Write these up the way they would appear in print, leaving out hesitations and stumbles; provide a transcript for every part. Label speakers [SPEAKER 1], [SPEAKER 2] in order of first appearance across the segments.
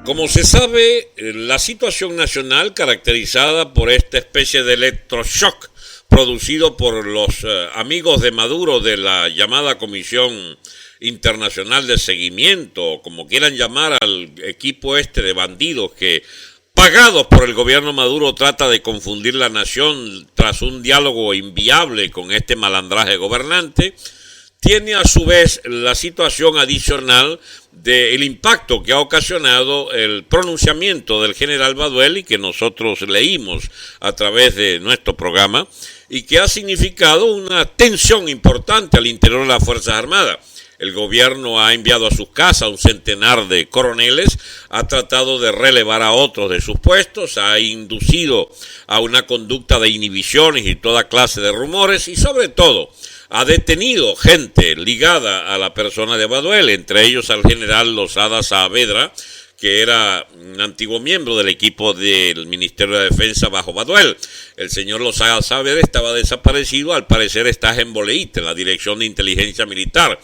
[SPEAKER 1] Como se sabe, la situación nacional caracterizada por esta especie de electroshock producido por los amigos de Maduro de la llamada Comisión Internacional de Seguimiento, o como quieran llamar al equipo este de bandidos que, pagados por el gobierno Maduro, trata de confundir la nación tras un diálogo inviable con este malandraje gobernante, tiene a su vez la situación adicional del impacto que ha ocasionado el pronunciamiento del general Baduel y que nosotros leímos a través de nuestro programa y que ha significado una tensión importante al interior de las Fuerzas Armadas. El gobierno ha enviado a sus casas a un centenar de coroneles, ha tratado de relevar a otros de sus puestos, ha inducido a una conducta de inhibiciones y toda clase de rumores y sobre todo ha detenido gente ligada a la persona de Baduel, entre ellos al general Losada Saavedra, que era un antiguo miembro del equipo del Ministerio de Defensa bajo Baduel. El señor Losada Saavedra estaba desaparecido, al parecer está en Boleíta, en la Dirección de Inteligencia Militar.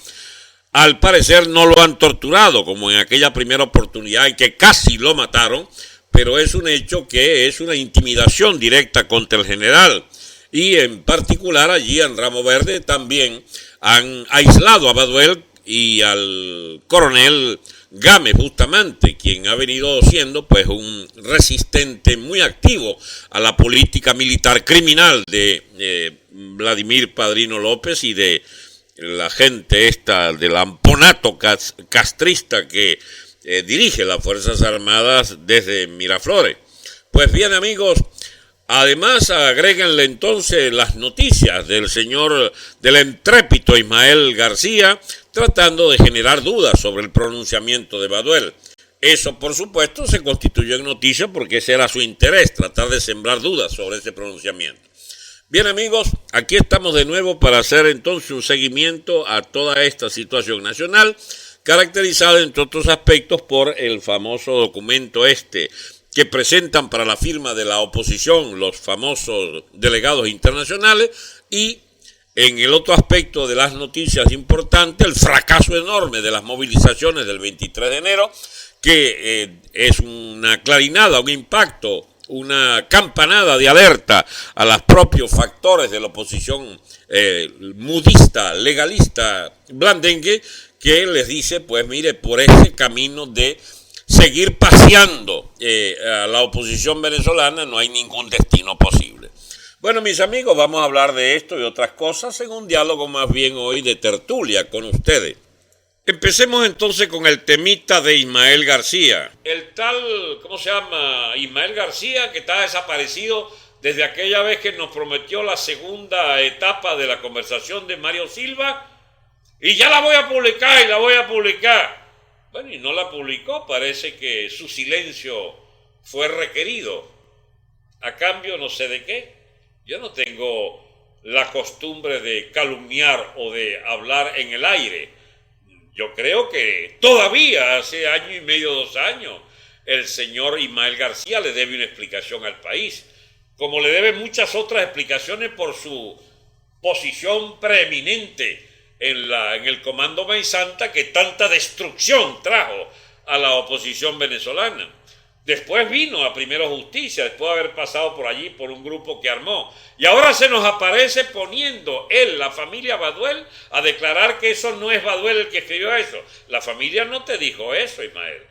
[SPEAKER 1] Al parecer no lo han torturado, como en aquella primera oportunidad en que casi lo mataron, pero es un hecho que es una intimidación directa contra el general. Y en particular allí en Ramo Verde también han aislado a Baduel y al coronel Gámez Bustamante, quien ha venido siendo pues un resistente muy activo a la política militar criminal de Vladimir Padrino López y de la gente esta del amponato castrista que dirige las Fuerzas Armadas desde Miraflores. Pues bien, amigos, además, agréguenle entonces las noticias del del intrépido Ismael García, tratando de generar dudas sobre el pronunciamiento de Baduel. Eso, por supuesto, se constituyó en noticia porque ese era su interés, tratar de sembrar dudas sobre ese pronunciamiento. Bien, amigos, aquí estamos de nuevo para hacer entonces un seguimiento a toda esta situación nacional, caracterizada, entre otros aspectos, por el famoso documento que presentan para la firma de la oposición los famosos delegados internacionales y en el otro aspecto de las noticias importantes, el fracaso enorme de las movilizaciones del 23 de enero, que es una clarinada, un impacto, una campanada de alerta a los propios factores de la oposición mudista, legalista, blandengue, que les dice, pues mire, por ese camino de seguir paseando a la oposición venezolana no hay ningún destino posible. Bueno, mis amigos, vamos a hablar de esto y otras cosas en un diálogo más bien hoy de tertulia con ustedes. Empecemos entonces con el temita de Ismael García. El tal, ¿cómo se llama? Ismael García, que está desaparecido desde aquella vez que nos prometió la segunda etapa de la conversación de Mario Silva. Y ya la voy a publicar y la voy a publicar. Bueno, y no la publicó, parece que su silencio fue requerido. A cambio no sé de qué. Yo no tengo la costumbre de calumniar o de hablar en el aire. Yo creo que todavía hace año y medio, 2 años, el señor Ismael García le debe una explicación al país, como le debe muchas otras explicaciones por su posición preeminente en el Comando Maizanta que tanta destrucción trajo a la oposición venezolana. Después vino a Primero Justicia, después de haber pasado por allí por un grupo que armó. Y ahora se nos aparece poniendo él, la familia Baduel, a declarar que eso no es Baduel el que escribió eso. La familia no te dijo eso, Ismael.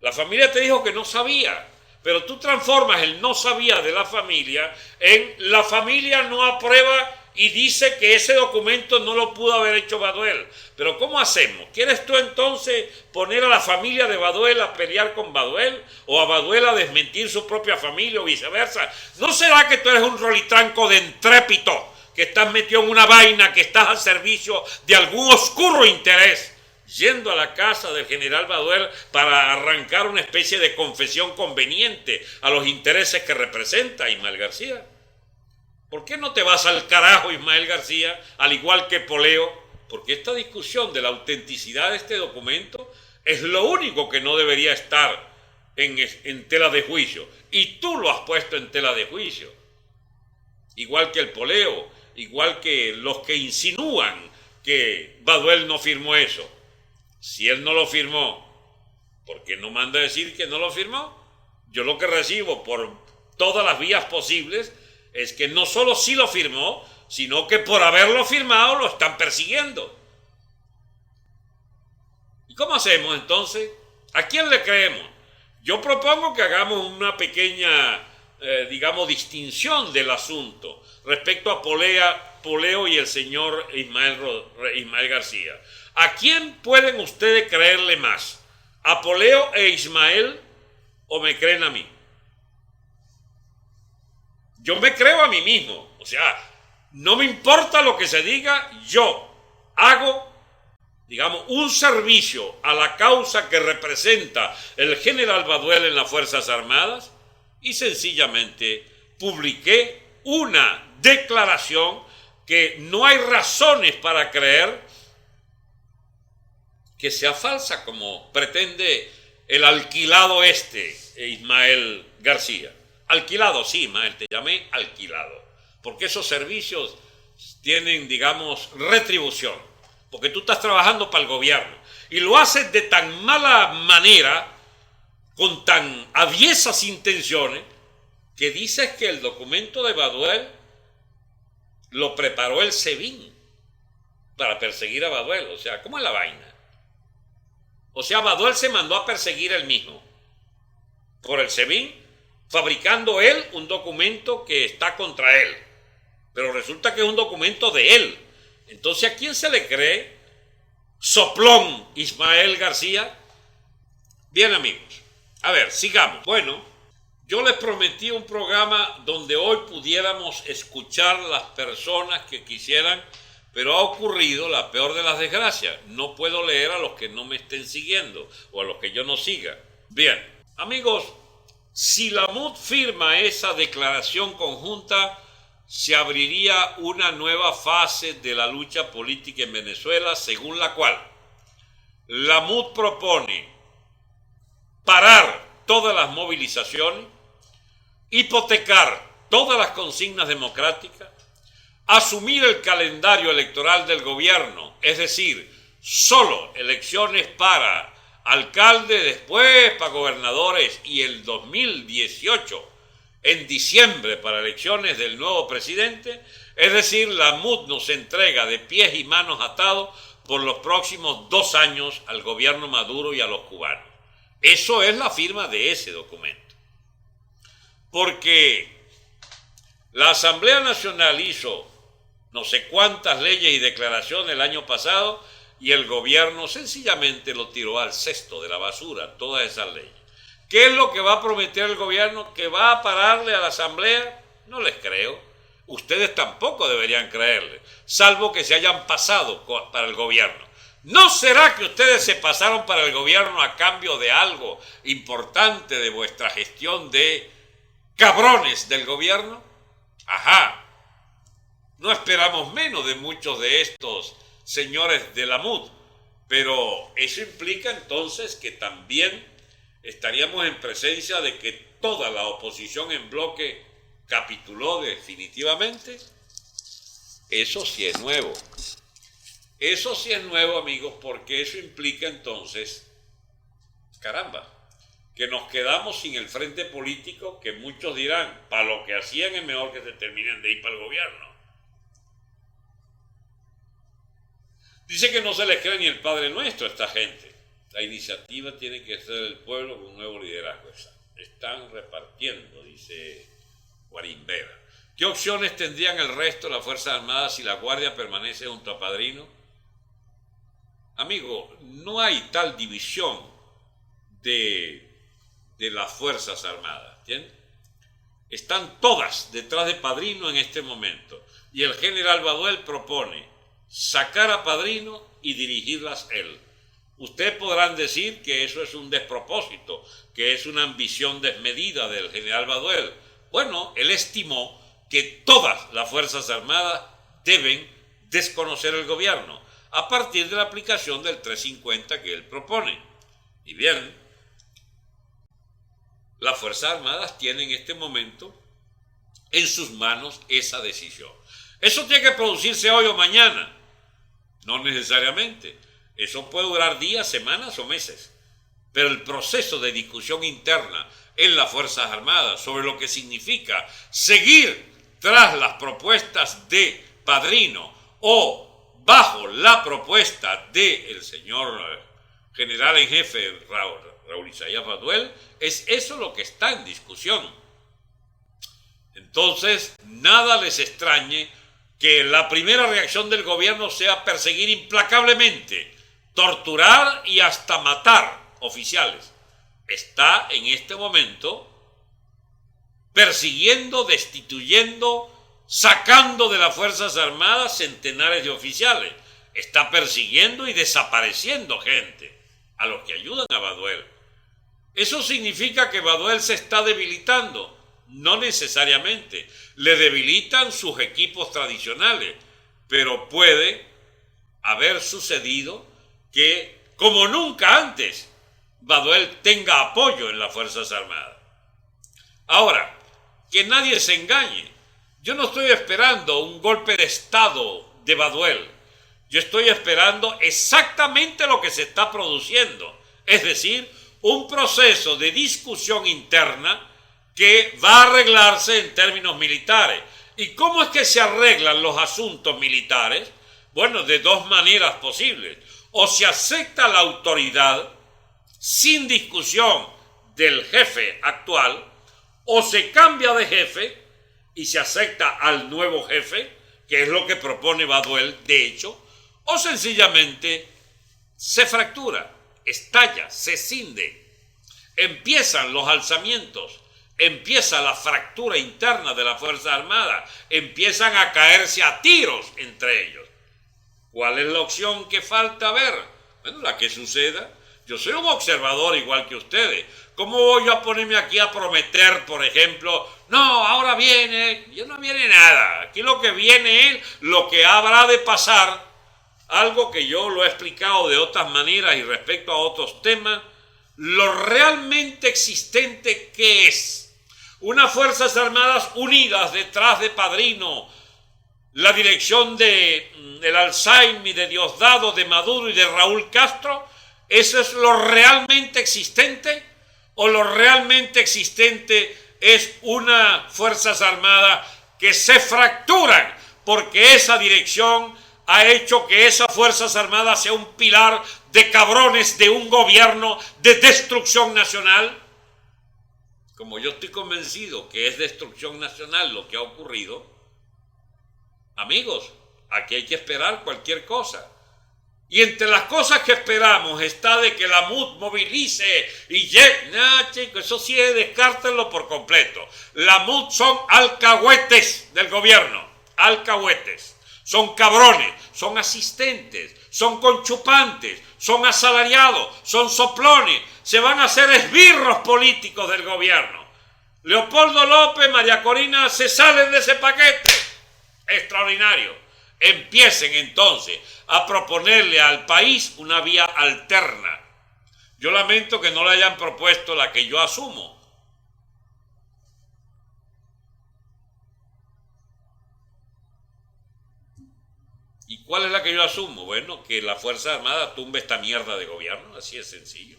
[SPEAKER 1] La familia te dijo que no sabía. Pero tú transformas el no sabía de la familia en la familia no aprueba y dice que ese documento no lo pudo haber hecho Baduel. Pero ¿cómo hacemos? ¿Quieres tú entonces poner a la familia de Baduel a pelear con Baduel? ¿O a Baduel a desmentir su propia familia o viceversa? ¿No será que tú eres un rolitranco de entrépito, que estás metido en una vaina, que estás al servicio de algún oscuro interés, yendo a la casa del general Baduel para arrancar una especie de confesión conveniente a los intereses que representa Ismael García? ¿Por qué no te vas al carajo, Ismael García, al igual que Poleo? Porque esta discusión de la autenticidad de este documento es lo único que no debería estar en tela de juicio. Y tú lo has puesto en tela de juicio. Igual que el Poleo, igual que los que insinúan que Baduel no firmó eso. Si él no lo firmó, ¿Por qué no manda a decir que no lo firmó? Yo lo que recibo por todas las vías posibles es que no solo sí lo firmó, sino que por haberlo firmado lo están persiguiendo. ¿Y cómo hacemos entonces? ¿A quién le creemos? Yo propongo que hagamos una pequeña, distinción del asunto respecto a Poleo y el señor Ismael García. ¿A quién pueden ustedes creerle más? ¿A Poleo e Ismael o me creen a mí? Yo me creo a mí mismo. O sea, no me importa lo que se diga, yo hago, un servicio a la causa que representa el general Baduel en las Fuerzas Armadas y sencillamente publiqué una declaración que no hay razones para creer que sea falsa, como pretende el alquilado Ismael García. Alquilado, sí, Ismael, te llamé alquilado, porque esos servicios tienen, retribución, porque tú estás trabajando para el gobierno y lo haces de tan mala manera, con tan aviesas intenciones, que dices que el documento de Baduel lo preparó el SEBIN para perseguir a Baduel. O sea, ¿cómo es la vaina? O sea, Baduel se mandó a perseguir él mismo por el SEBIN, fabricando él un documento que está contra él. Pero resulta que es un documento de él. Entonces, ¿a quién se le cree? Soplón Ismael García. Bien, amigos. A ver, sigamos. Bueno, yo les prometí un programa donde hoy pudiéramos escuchar las personas que quisieran, pero ha ocurrido la peor de las desgracias. No puedo leer a los que no me estén siguiendo o a los que yo no siga. Bien, amigos, si la MUD firma esa declaración conjunta, se abriría una nueva fase de la lucha política en Venezuela, según la cual la MUD propone parar todas las movilizaciones, hipotecar todas las consignas democráticas, asumir el calendario electoral del gobierno, es decir, solo elecciones para alcalde, después para gobernadores y el 2018 en diciembre para elecciones del nuevo presidente, es decir, la MUD nos entrega de pies y manos atados por los próximos 2 años al gobierno Maduro y a los cubanos. Eso es la firma de ese documento. Porque la Asamblea Nacional hizo no sé cuántas leyes y declaraciones el año pasado y el gobierno sencillamente lo tiró al cesto de la basura, todas esas leyes. ¿Qué es lo que va a prometer el gobierno? ¿Que va a pararle a la Asamblea? No les creo. Ustedes tampoco deberían creerle, salvo que se hayan pasado para el gobierno. ¿No será que ustedes se pasaron para el gobierno a cambio de algo importante de vuestra gestión de cabrones del gobierno? Ajá. No esperamos menos de muchos de estos señores de la MUD, pero eso implica entonces que también estaríamos en presencia de que toda la oposición en bloque capituló definitivamente. Eso sí es nuevo. Eso sí es nuevo, amigos, porque eso implica entonces, caramba, que nos quedamos sin el frente político que muchos dirán, para lo que hacían es mejor que se terminen de ir para el gobierno. Dice que no se les cree ni el Padre Nuestro a esta gente. La iniciativa tiene que ser del pueblo con un nuevo liderazgo. Están repartiendo, dice Guarimbera. ¿Qué opciones tendrían el resto de las Fuerzas Armadas si la Guardia permanece junto a Padrino? Amigo, no hay tal división de las Fuerzas Armadas, ¿entiendes? Están todas detrás de Padrino en este momento. Y el general Baduel propone sacar a Padrino y dirigirlas él. Ustedes podrán decir que eso es un despropósito, que es una ambición desmedida del general Baduel. Bueno, él estimó que todas las Fuerzas Armadas deben desconocer el gobierno a partir de la aplicación del 350 que él propone. Y bien, las Fuerzas Armadas tienen en este momento en sus manos esa decisión. ¿Eso tiene que producirse hoy o mañana? No necesariamente. Eso puede durar días, semanas o meses. pero el proceso de discusión interna en las Fuerzas Armadas sobre lo que significa seguir tras las propuestas de Padrino o bajo la propuesta del señor general en jefe Raúl Isaías Baduel, es eso lo que está en discusión. Entonces, nada les extrañe que la primera reacción del gobierno sea perseguir implacablemente, torturar y hasta matar oficiales. Está en este momento persiguiendo, destituyendo, sacando de las Fuerzas Armadas centenares de oficiales. Está persiguiendo y desapareciendo gente, a los que ayudan a Baduel. ¿Eso significa que Baduel se está debilitando? No necesariamente. Le debilitan sus equipos tradicionales, pero puede haber sucedido que, como nunca antes, Baduel tenga apoyo en las Fuerzas Armadas. Ahora, que nadie se engañe. Yo no estoy esperando un golpe de Estado de Baduel. Yo estoy esperando exactamente lo que se está produciendo. Es decir, un proceso de discusión interna que va a arreglarse en términos militares. ¿Y cómo es que se arreglan los asuntos militares? Bueno, de dos maneras posibles. O se acepta la autoridad sin discusión del jefe actual, o se cambia de jefe y se acepta al nuevo jefe, que es lo que propone Baduel, de hecho, o sencillamente se fractura, estalla, se cinde, empiezan los alzamientos, empieza la fractura interna de la Fuerza Armada, empiezan a caerse a tiros entre ellos. ¿Cuál es la opción que falta ver? Bueno, la que suceda. Yo soy un observador igual que ustedes. ¿Cómo voy yo a ponerme aquí a prometer, por ejemplo, no, ahora viene? Ya no viene nada. Aquí lo que viene es lo que habrá de pasar. Algo que yo lo he explicado de otras maneras y respecto a otros temas. Lo realmente existente que es unas Fuerzas Armadas unidas detrás de Padrino, la dirección de el Alzheimer, de Diosdado, de Maduro y de Raúl Castro. ¿Eso es lo realmente existente? ¿O lo realmente existente es una Fuerzas Armadas que se fracturan porque esa dirección ha hecho que esas Fuerzas Armadas sea un pilar de cabrones de un gobierno de destrucción nacional? Como yo estoy convencido que es destrucción nacional lo que ha ocurrido, amigos, aquí hay que esperar cualquier cosa. Y entre las cosas que esperamos está de que la MUD movilice y llegue. No, chicos, eso sí, descártenlo por completo. La MUD son alcahuetes del gobierno, alcahuetes. Son cabrones, son asistentes, son conchupantes, son asalariados, son soplones. Se van a hacer esbirros políticos del gobierno. Leopoldo López, María Corina se salen de ese paquete. Extraordinario. Empiecen entonces a proponerle al país una vía alterna. Yo lamento que no le hayan propuesto la que yo asumo. ¿Y cuál es la que yo asumo? Bueno, que la Fuerza Armada tumbe esta mierda de gobierno, así es sencillo.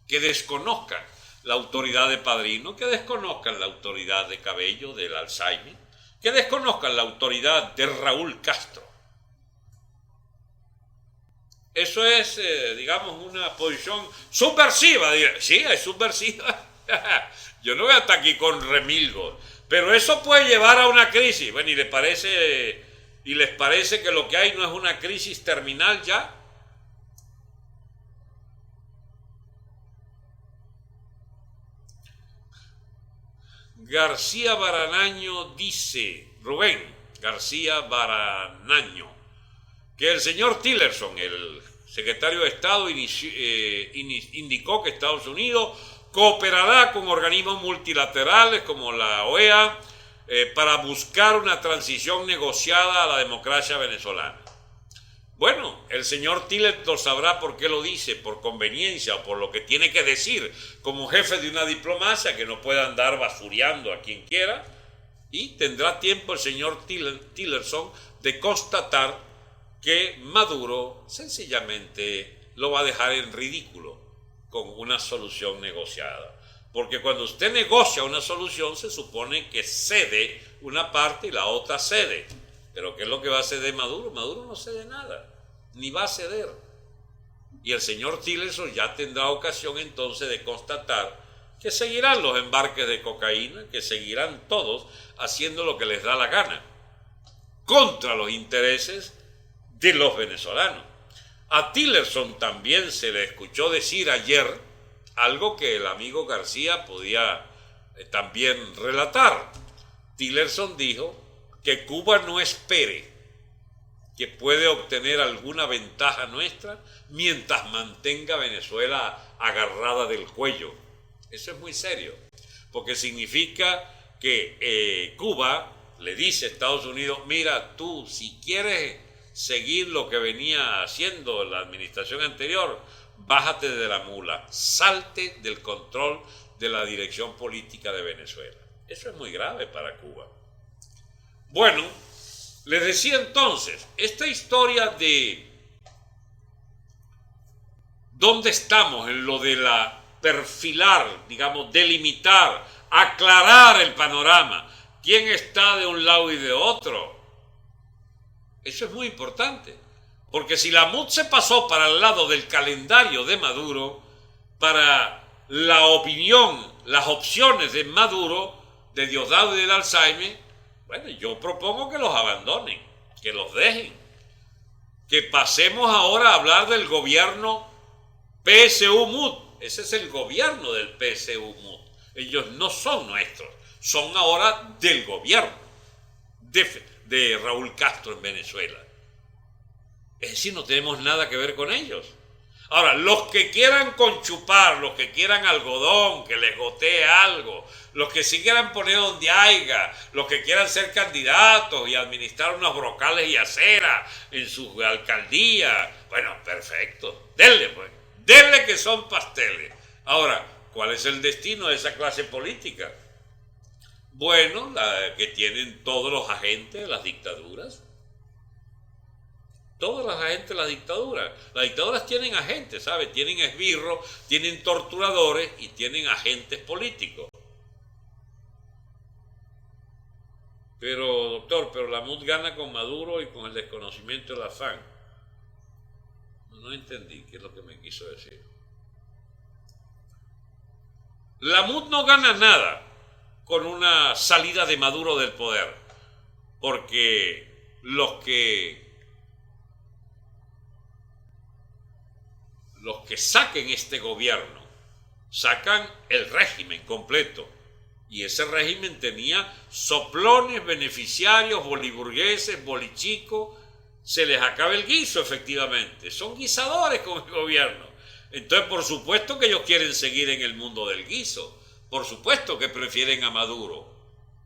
[SPEAKER 1] Que desconozcan la autoridad de Padrino, que desconozcan la autoridad de Cabello, del Alzheimer, que desconozcan la autoridad de Raúl Castro. Eso es, digamos, una posición subversiva. Sí, es subversiva. Yo no voy a estar aquí con remilgos, pero eso puede llevar a una crisis. Bueno, ¿y les parece que lo que hay no es una crisis terminal ya? García Baranaño dice, Rubén García Baranaño, que el señor Tillerson, el secretario de Estado, indicó que Estados Unidos cooperará con organismos multilaterales como la OEA para buscar una transición negociada a la democracia venezolana. Bueno, el señor Tillerson sabrá por qué lo dice, por conveniencia o por lo que tiene que decir como jefe de una diplomacia que no pueda andar basureando a quien quiera, y tendrá tiempo el señor Tillerson de constatar que Maduro sencillamente lo va a dejar en ridículo, con una solución negociada. Porque cuando usted negocia una solución se supone que cede una parte y la otra cede. Pero ¿qué es lo que va a ceder Maduro? Maduro no cede nada, ni va a ceder. Y el señor Tillerson ya tendrá ocasión entonces de constatar que seguirán los embarques de cocaína, que seguirán todos haciendo lo que les da la gana, contra los intereses de los venezolanos. A Tillerson también se le escuchó decir ayer algo que el amigo García podía también relatar. Tillerson dijo que Cuba no espere que puede obtener alguna ventaja nuestra mientras mantenga a Venezuela agarrada del cuello. Eso es muy serio, porque significa que Cuba le dice a Estados Unidos, mira, tú si quieres seguir lo que venía haciendo la administración anterior, bájate de la mula, salte del control de la dirección política de Venezuela. Eso es muy grave para Cuba. Bueno, les decía entonces, esta historia de dónde estamos en lo de la perfilar, digamos, delimitar, aclarar el panorama, quién está de un lado y de otro. Eso es muy importante, porque si la MUD se pasó para el lado del calendario de Maduro, para la opinión, las opciones de Maduro, de Diosdado y del Alzheimer, bueno, yo propongo que los abandonen, que los dejen, que pasemos ahora a hablar del gobierno PSU-MUD. Ese es el gobierno del PSU-MUD. Ellos no son nuestros, son ahora del gobierno de Raúl Castro en Venezuela. Es decir, no tenemos nada que ver con ellos. Ahora, los que quieran conchupar, los que quieran algodón, que les gotee algo, los que sí quieran poner donde haya, los que quieran ser candidatos y administrar unos brocales y aceras en su alcaldía, bueno, perfecto, denle pues. Denle que son pasteles. Ahora, ¿cuál es el destino de esa clase política? Bueno, la que tienen todos los agentes de las dictaduras. Todos los agentes de las dictaduras. Las dictaduras tienen agentes, ¿sabes? Tienen esbirros, tienen torturadores y tienen agentes políticos. Pero, doctor, la MUD gana con Maduro y con el desconocimiento del afán. No entendí qué es lo que me quiso decir. La MUD no gana nada con una salida de Maduro del poder, porque los que saquen este gobierno, sacan el régimen completo. Y ese régimen tenía soplones, beneficiarios, boliburgueses, bolichicos. Se les acaba el guiso, efectivamente. Son guisadores con el gobierno. Entonces, por supuesto que ellos quieren seguir en el mundo del guiso. Por supuesto que prefieren a Maduro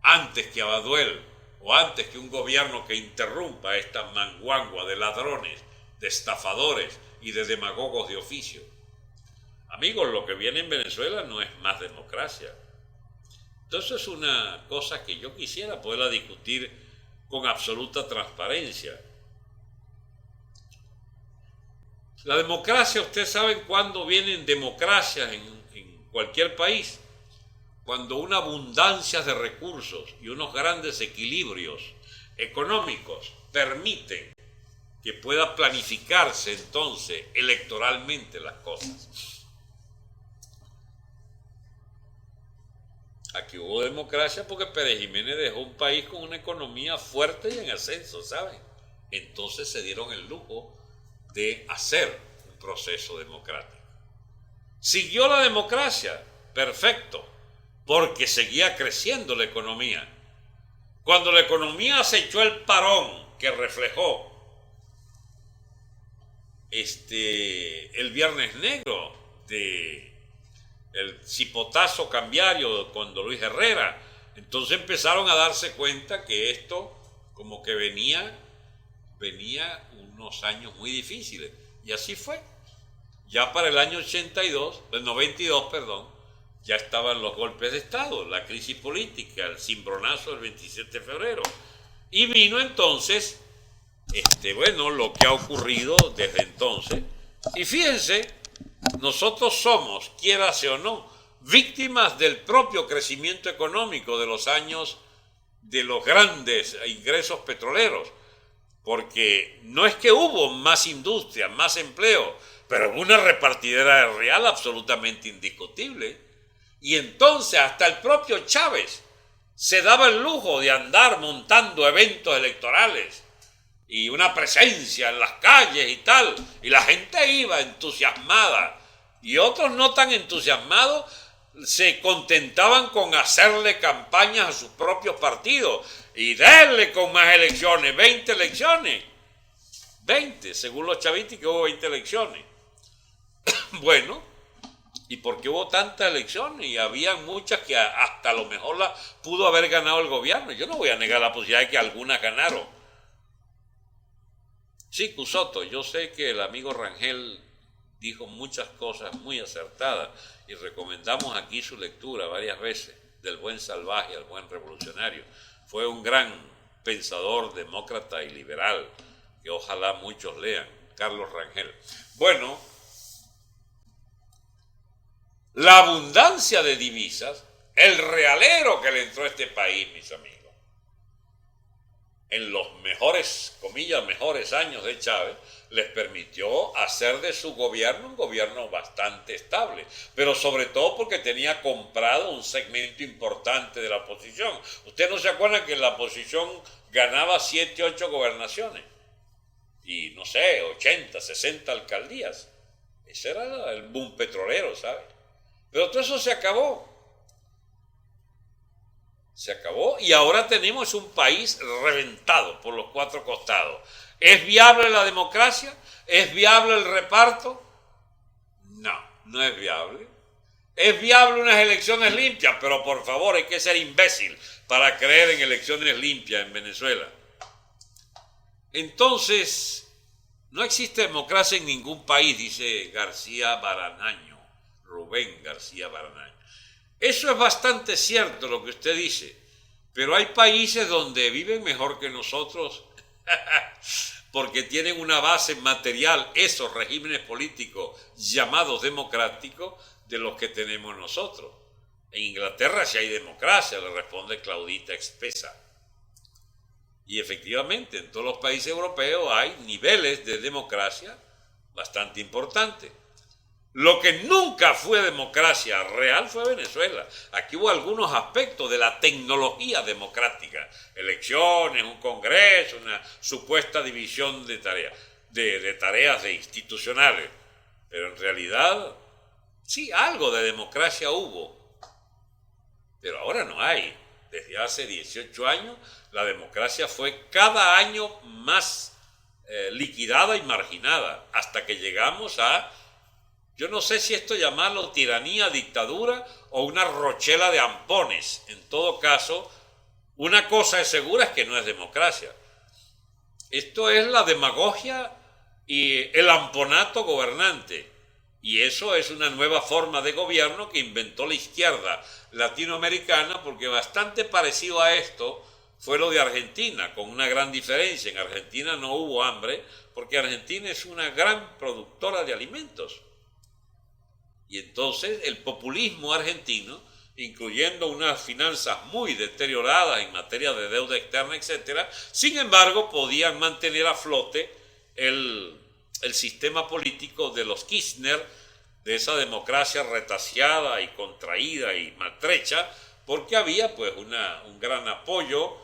[SPEAKER 1] antes que a Baduel o antes que un gobierno que interrumpa esta manguangua de ladrones, de estafadores y de demagogos de oficio. Amigos, lo que viene en Venezuela no es más democracia. Entonces es una cosa que yo quisiera poderla discutir con absoluta transparencia. La democracia, ustedes saben cuándo vienen democracias en cualquier país. Cuando una abundancia de recursos y unos grandes equilibrios económicos permiten que pueda planificarse entonces electoralmente las cosas. Aquí hubo democracia porque Pérez Jiménez dejó un país con una economía fuerte y en ascenso, ¿saben? Entonces se dieron el lujo de hacer un proceso democrático. Siguió la democracia, perfecto, porque seguía creciendo la economía. Cuando la economía se echó el parón que reflejó el Viernes Negro el cipotazo cambiario con Luis Herrera, entonces empezaron a darse cuenta que esto como que venía unos años muy difíciles, y así fue. Ya para el año 92, ya estaban los golpes de Estado, la crisis política, el cimbronazo del 27 de febrero, y vino entonces lo que ha ocurrido desde entonces. Y fíjense nosotros somos, quiérase o no, víctimas del propio crecimiento económico de los años de los grandes ingresos petroleros, porque no es que hubo más industria, más empleo, pero hubo una repartidera real absolutamente indiscutible. Y entonces hasta el propio Chávez se daba el lujo de andar montando eventos electorales y una presencia en las calles y tal, y la gente iba entusiasmada, y otros no tan entusiasmados se contentaban con hacerle campañas a sus propios partidos y darle con más elecciones, 20 elecciones, 20, según los chavistas que hubo 20 elecciones. Bueno, ¿y por qué hubo tantas elecciones? Y había muchas que hasta a lo mejor pudo haber ganado el gobierno. Yo no voy a negar la posibilidad de que algunas ganaron. Sí, Cusoto, yo sé que el amigo Rangel dijo muchas cosas muy acertadas y recomendamos aquí su lectura varias veces, del buen salvaje al buen revolucionario. Fue un gran pensador, demócrata y liberal, que ojalá muchos lean, Carlos Rangel. Bueno, la abundancia de divisas, el realero que le entró a este país, mis amigos, en los mejores, comillas, mejores años de Chávez, les permitió hacer de su gobierno un gobierno bastante estable, pero sobre todo porque tenía comprado un segmento importante de la oposición. Ustedes no se acuerdan que la oposición ganaba 7, 8 gobernaciones y no sé, 80, 60 alcaldías. Ese era el boom petrolero, ¿sabes? Pero todo eso se acabó. Se acabó y ahora tenemos un país reventado por los 4 costados. ¿Es viable la democracia? ¿Es viable el reparto? No, no es viable. ¿Es viable unas elecciones limpias? Pero por favor, hay que ser imbécil para creer en elecciones limpias en Venezuela. Entonces, no existe democracia en ningún país, dice García Baranaño, Rubén García Baranaño. Eso es bastante cierto lo que usted dice, pero hay países donde viven mejor que nosotros porque tienen una base material, esos regímenes políticos llamados democráticos, de los que tenemos nosotros. En Inglaterra sí hay democracia, le responde Claudita Espesa. Y efectivamente, en todos los países europeos hay niveles de democracia bastante importantes. Lo que nunca fue democracia real fue Venezuela. Aquí hubo algunos aspectos de la tecnología democrática. Elecciones, un congreso, una supuesta división de tareas, de tareas institucionales. Pero en realidad, sí, algo de democracia hubo. Pero ahora no hay. Desde hace 18 años, la democracia fue cada año más liquidada y marginada, hasta que llegamos a... Yo no sé si esto llamarlo tiranía, dictadura o una rochela de ampones. En todo caso, una cosa es segura, es que no es democracia. Esto es la demagogia y el amponato gobernante. Y eso es una nueva forma de gobierno que inventó la izquierda latinoamericana, porque bastante parecido a esto fue lo de Argentina, con una gran diferencia. En Argentina no hubo hambre, porque Argentina es una gran productora de alimentos. Y entonces el populismo argentino, incluyendo unas finanzas muy deterioradas en materia de deuda externa, etcétera, sin embargo podían mantener a flote el sistema político de los Kirchner, de esa democracia retaseada y contraída y maltrecha, porque había pues un gran apoyo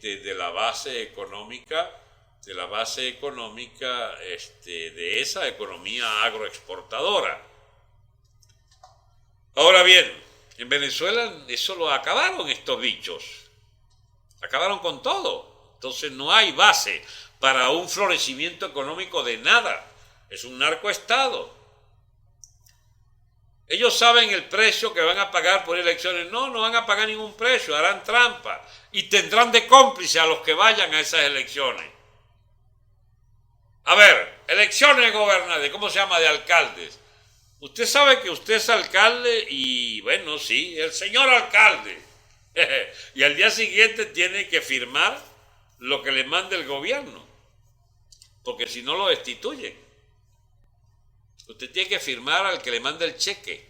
[SPEAKER 1] de la base económica, de esa economía agroexportadora. Ahora bien, en Venezuela eso lo acabaron estos bichos, acabaron con todo, entonces no hay base para un florecimiento económico de nada, es un narcoestado. Ellos saben el precio que van a pagar por elecciones, no van a pagar ningún precio, harán trampa y tendrán de cómplice a los que vayan a esas elecciones. A ver, elecciones gobernantes, ¿cómo se llama? De alcaldes. Usted sabe que usted es alcalde y, bueno, sí, el señor alcalde. Y al día siguiente tiene que firmar lo que le mande el gobierno, porque si no lo destituyen. Usted tiene que firmar al que le manda el cheque,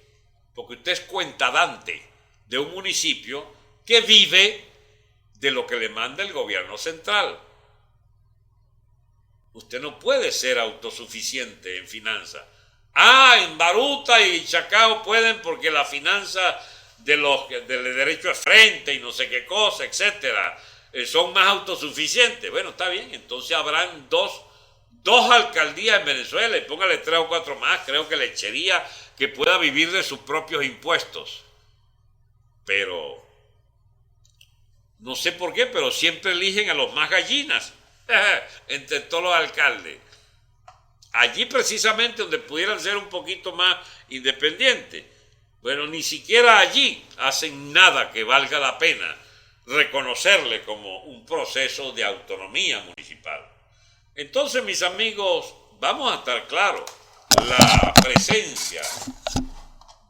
[SPEAKER 1] porque usted es cuentadante de un municipio que vive de lo que le manda el gobierno central. Usted no puede ser autosuficiente en finanzas. En Baruta y Chacao pueden porque la finanza del derecho de frente y no sé qué cosa, etcétera, son más autosuficientes. Bueno, está bien, entonces habrán dos alcaldías en Venezuela y póngale 3 o 4 más, creo que lechería que pueda vivir de sus propios impuestos. Pero no sé por qué, pero siempre eligen a los más gallinas entre todos los alcaldes. Allí precisamente donde pudieran ser un poquito más independientes. Bueno, ni siquiera allí hacen nada que valga la pena reconocerle como un proceso de autonomía municipal. Entonces, mis amigos, vamos a estar claros, la presencia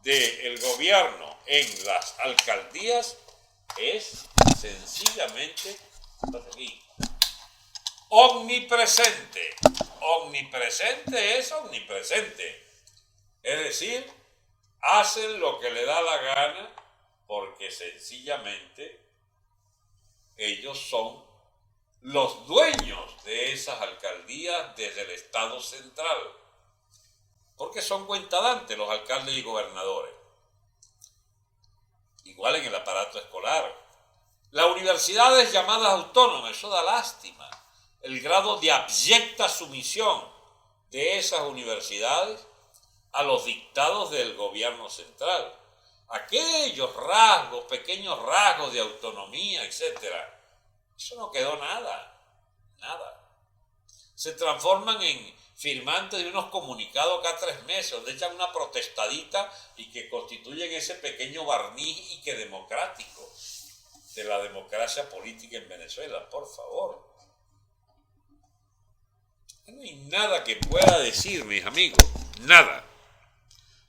[SPEAKER 1] del gobierno en las alcaldías es sencillamente omnipresente. Omnipresente es omnipresente. Es decir, hacen lo que le da la gana porque sencillamente ellos son los dueños de esas alcaldías desde el Estado central. Porque son cuentadantes los alcaldes y gobernadores. Igual en el aparato escolar. Las universidades llamadas autónomas, eso da lástima. El grado de abyecta sumisión de esas universidades a los dictados del gobierno central. Aquellos rasgos, pequeños rasgos de autonomía, etcétera, eso no quedó nada. Se transforman en firmantes de unos comunicados cada 3 meses, donde echan una protestadita y que constituyen ese pequeño barniz y que democrático de la democracia política en Venezuela, por favor. No hay nada que pueda decir, mis amigos, nada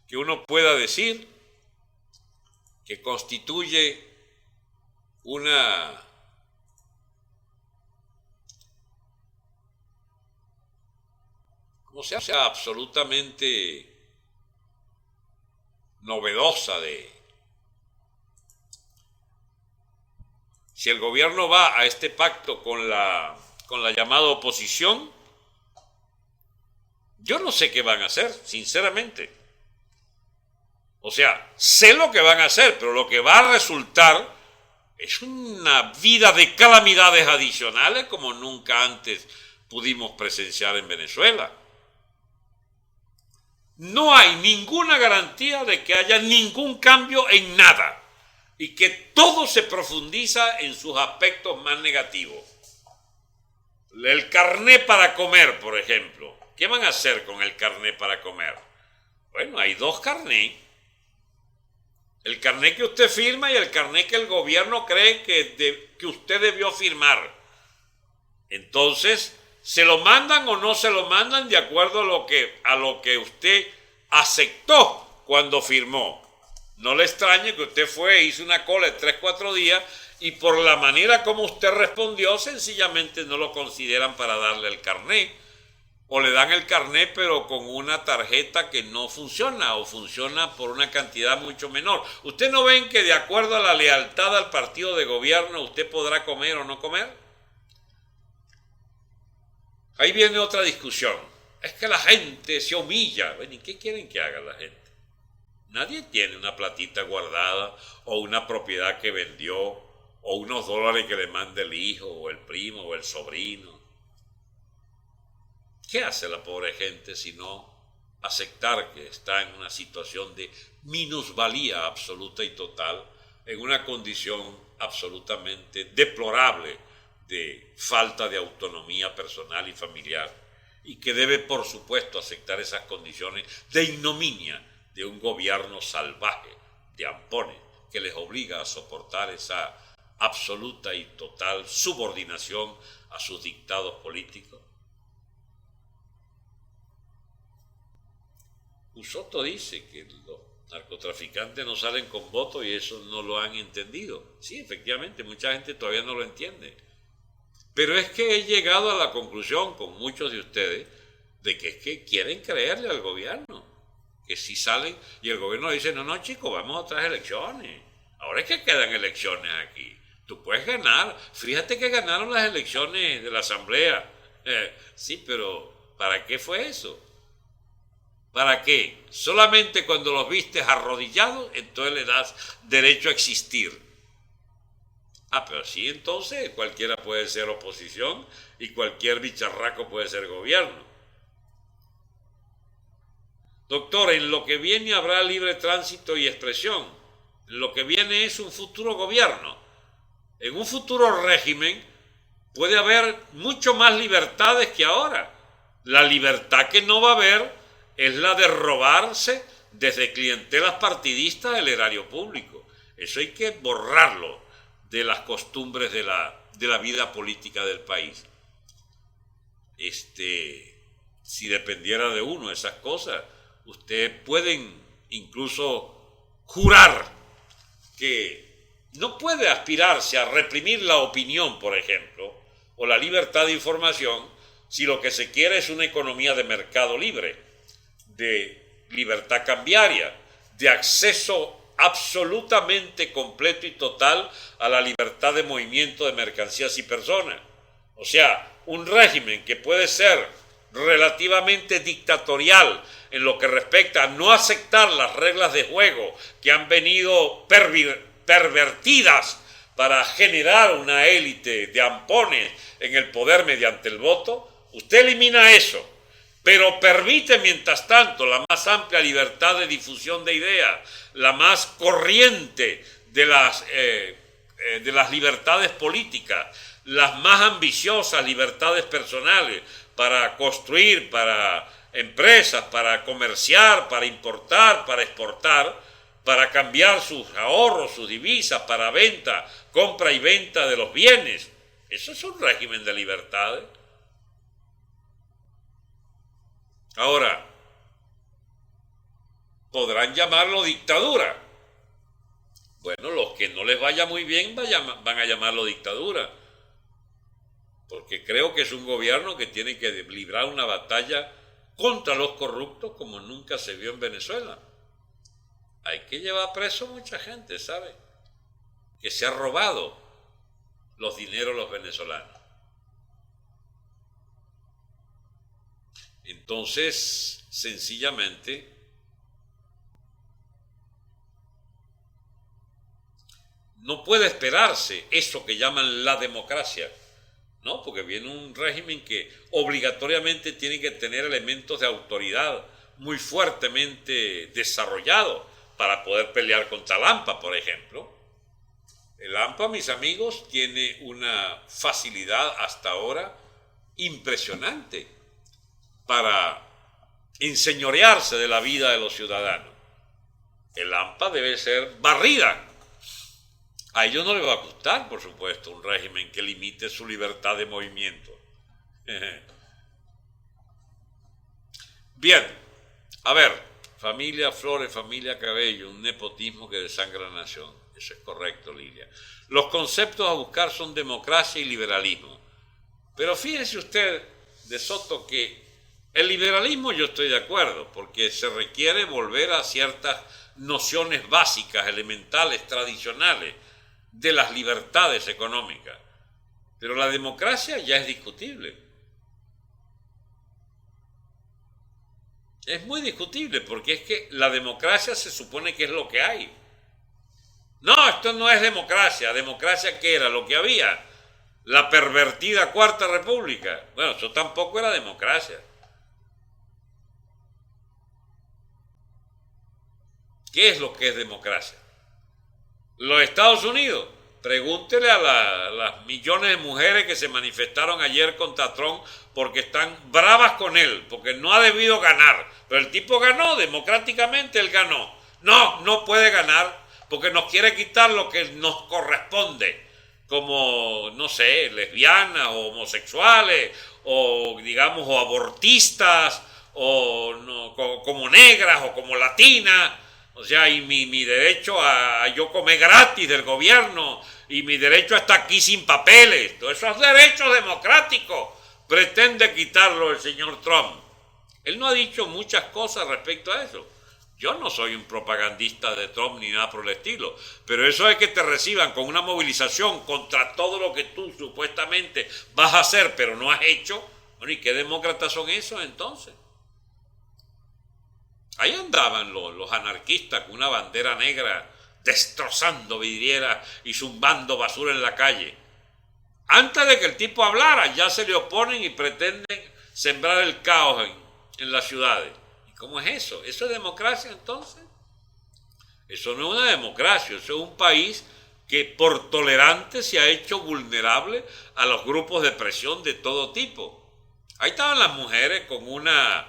[SPEAKER 1] que uno pueda decir que constituye una sea absolutamente novedosa de si el gobierno va a este pacto con la llamada oposición. Yo no sé qué van a hacer, sinceramente. O sea, sé lo que van a hacer, pero lo que va a resultar es una vida de calamidades adicionales como nunca antes pudimos presenciar en Venezuela. No hay ninguna garantía de que haya ningún cambio en nada y que todo se profundiza en sus aspectos más negativos. El carné para comer, por ejemplo. ¿Qué van a hacer con el carné para comer? Bueno, hay 2 carnés. El carné que usted firma y el carné que el gobierno cree que usted debió firmar. Entonces, ¿se lo mandan o no se lo mandan de acuerdo a lo que usted aceptó cuando firmó? No le extrañe que usted fue e hizo una cola de 3-4 días y por la manera como usted respondió, sencillamente no lo consideran para darle el carné. O le dan el carné pero con una tarjeta que no funciona o funciona por una cantidad mucho menor. ¿Usted no ven que de acuerdo a la lealtad al partido de gobierno usted podrá comer o no comer? Ahí viene otra discusión. Es que la gente se humilla. Bueno, ¿y qué quieren que haga la gente? Nadie tiene una platita guardada o una propiedad que vendió o unos dólares que le manda el hijo o el primo o el sobrino. ¿Qué hace la pobre gente sino aceptar que está en una situación de minusvalía absoluta y total, en una condición absolutamente deplorable de falta de autonomía personal y familiar, y que debe, por supuesto, aceptar esas condiciones de ignominia de un gobierno salvaje, de ampones, que les obliga a soportar esa absoluta y total subordinación a sus dictados políticos? Usoto dice que los narcotraficantes no salen con votos y eso no lo han entendido. Sí, efectivamente, mucha gente todavía no lo entiende. Pero es que he llegado a la conclusión con muchos de ustedes de que es que quieren creerle al gobierno. que sí salen, y el gobierno dice, no, no, chicos, vamos a otras elecciones. Ahora es que quedan elecciones aquí. Tú puedes ganar. Fíjate que ganaron las elecciones de la Asamblea. Sí, pero ¿para qué fue eso? ¿Para qué? Solamente cuando los vistes arrodillados, entonces le das derecho a existir. Ah, pero sí, entonces cualquiera puede ser oposición y cualquier bicharraco puede ser gobierno. Doctor, en lo que viene habrá libre tránsito y expresión. En lo que viene es un futuro gobierno. En un futuro régimen puede haber mucho más libertades que ahora. La libertad que no va a haber es la de robarse desde clientelas partidistas el erario público. Eso hay que borrarlo de las costumbres de la vida política del país. Si dependiera de uno esas cosas, ustedes pueden incluso jurar que no puede aspirarse a reprimir la opinión, por ejemplo, o la libertad de información, si lo que se quiere es una economía de mercado libre, de libertad cambiaria, de acceso absolutamente completo y total a la libertad de movimiento de mercancías y personas. O sea, un régimen que puede ser relativamente dictatorial en lo que respecta a no aceptar las reglas de juego que han venido pervertidas para generar una élite de ampones en el poder mediante el voto, usted elimina eso, pero permite mientras tanto la más amplia libertad de difusión de ideas, la más corriente de las libertades políticas, las más ambiciosas libertades personales para construir, para empresas, para comerciar, para importar, para exportar, para cambiar sus ahorros, sus divisas, para venta, compra y venta de los bienes. Eso es un régimen de libertades. Ahora, podrán llamarlo dictadura. Bueno, los que no les vaya muy bien van a llamarlo dictadura, porque creo que es un gobierno que tiene que librar una batalla contra los corruptos como nunca se vio en Venezuela. Hay que llevar preso mucha gente, ¿sabe? Que se ha robado los dineros los venezolanos. Entonces, sencillamente, no puede esperarse eso que llaman la democracia, ¿no? Porque viene un régimen que obligatoriamente tiene que tener elementos de autoridad muy fuertemente desarrollados para poder pelear contra el AMPA, por ejemplo. El AMPA, mis amigos, tiene una facilidad hasta ahora impresionante para enseñorearse de la vida de los ciudadanos. El AMPA debe ser barrida. A ellos no les va a gustar, por supuesto, un régimen que limite su libertad de movimiento. Bien, a ver, familia Flores, familia Cabello, un nepotismo que desangra la nación. Eso es correcto, Lilia. Los conceptos a buscar son democracia y liberalismo. Pero fíjese usted, de Soto, que el liberalismo yo estoy de acuerdo, porque se requiere volver a ciertas nociones básicas, elementales, tradicionales, de las libertades económicas. Pero la democracia ya es discutible. Es muy discutible, porque es que la democracia se supone que es lo que hay. No, esto no es democracia. ¿Democracia qué era? Lo que había. La pervertida Cuarta República. Bueno, eso tampoco era democracia. ¿Qué es lo que es democracia? Los Estados Unidos, pregúntele a las millones de mujeres que se manifestaron ayer contra Trump porque están bravas con él, porque no ha debido ganar. Pero el tipo ganó, democráticamente él ganó. No, no puede ganar porque nos quiere quitar lo que nos corresponde, como, no sé, lesbianas o homosexuales, o digamos, o abortistas, o no, como negras o como latinas. O sea, y mi derecho a yo comer gratis del gobierno, y mi derecho a estar aquí sin papeles, todos esos derechos democráticos pretende quitarlo el señor Trump. Él no ha dicho muchas cosas respecto a eso, Yo no soy un propagandista de Trump ni nada por el estilo, pero eso es que te reciban con una movilización contra todo lo que tú supuestamente vas a hacer, pero no has hecho. Bueno, ¿y qué demócratas son esos entonces? Ahí andaban los anarquistas con una bandera negra destrozando vidrieras y zumbando basura en la calle. Antes de que el tipo hablara, ya se le oponen y pretenden sembrar el caos en las ciudades. ¿Cómo es eso? ¿Eso es democracia entonces? Eso no es una democracia, eso es un país que por tolerante se ha hecho vulnerable a los grupos de presión de todo tipo. Ahí estaban las mujeres con unas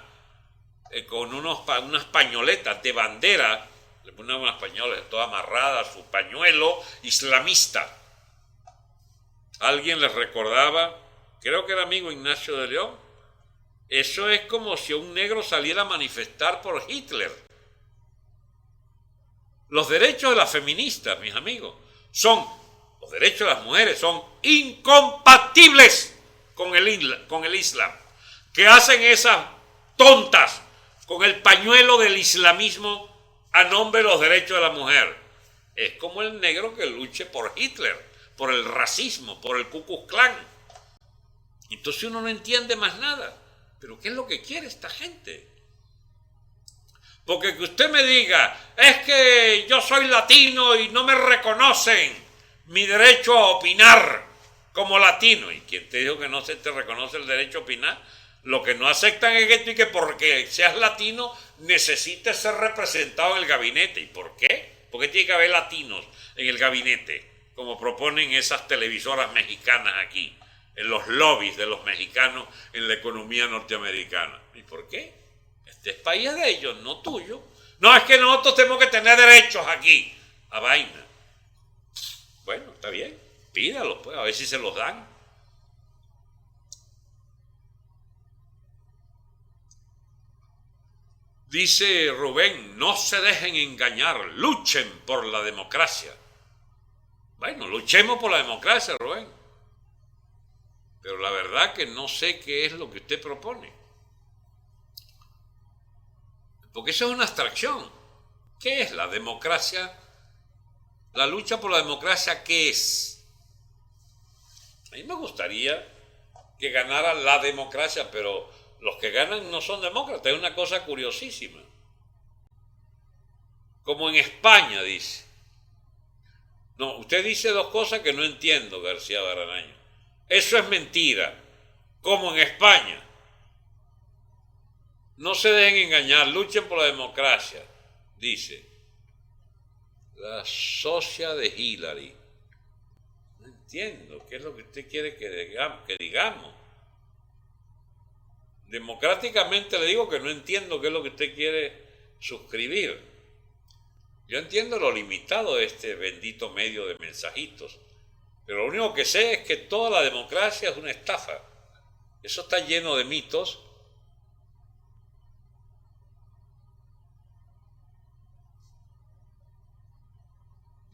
[SPEAKER 1] pañoletas de bandera, le ponen unas pañoletas todas amarradas, su pañuelo islamista. Alguien les recordaba, creo que era amigo Ignacio de León, eso es como si un negro saliera a manifestar por Hitler. Los derechos de las feministas, mis amigos, los derechos de las mujeres son incompatibles con el Islam. ¿Qué hacen esas tontas con el pañuelo del islamismo a nombre de los derechos de la mujer? Es como el negro que luche por Hitler, por el racismo, por el Ku Klux Klan. Entonces uno no entiende más nada. ¿Pero qué es lo que quiere esta gente? Porque que usted me diga, es que yo soy latino y no me reconocen mi derecho a opinar como latino. ¿Y quién te dijo que no se te reconoce el derecho a opinar? Lo que no aceptan es que porque seas latino necesites ser representado en el gabinete. ¿Y por qué? ¿Por qué tiene que haber latinos en el gabinete? Como proponen esas televisoras mexicanas aquí, en los lobbies de los mexicanos en la economía norteamericana. ¿Y por qué? Este es país de ellos, no tuyo. No, es que nosotros tenemos que tener derechos aquí. A vaina. Bueno, está bien, pídalos, pues, a ver si se los dan. Dice Rubén, no se dejen engañar, luchen por la democracia. Bueno, luchemos por la democracia, Rubén. Pero la verdad que no sé qué es lo que usted propone. Porque eso es una abstracción. ¿Qué es la democracia? La lucha por la democracia, ¿qué es? A mí me gustaría que ganara la democracia, pero los que ganan no son demócratas. Es una cosa curiosísima. Como en España, dice. No, usted dice dos cosas que no entiendo, García Baranaño. Eso es mentira, como en España. No se dejen engañar, luchen por la democracia, dice la socia de Hillary. No entiendo qué es lo que usted quiere que digamos. Democráticamente le digo que no entiendo qué es lo que usted quiere suscribir. Yo entiendo lo limitado de este bendito medio de mensajitos. Pero lo único que sé es que toda la democracia es una estafa. Eso está lleno de mitos.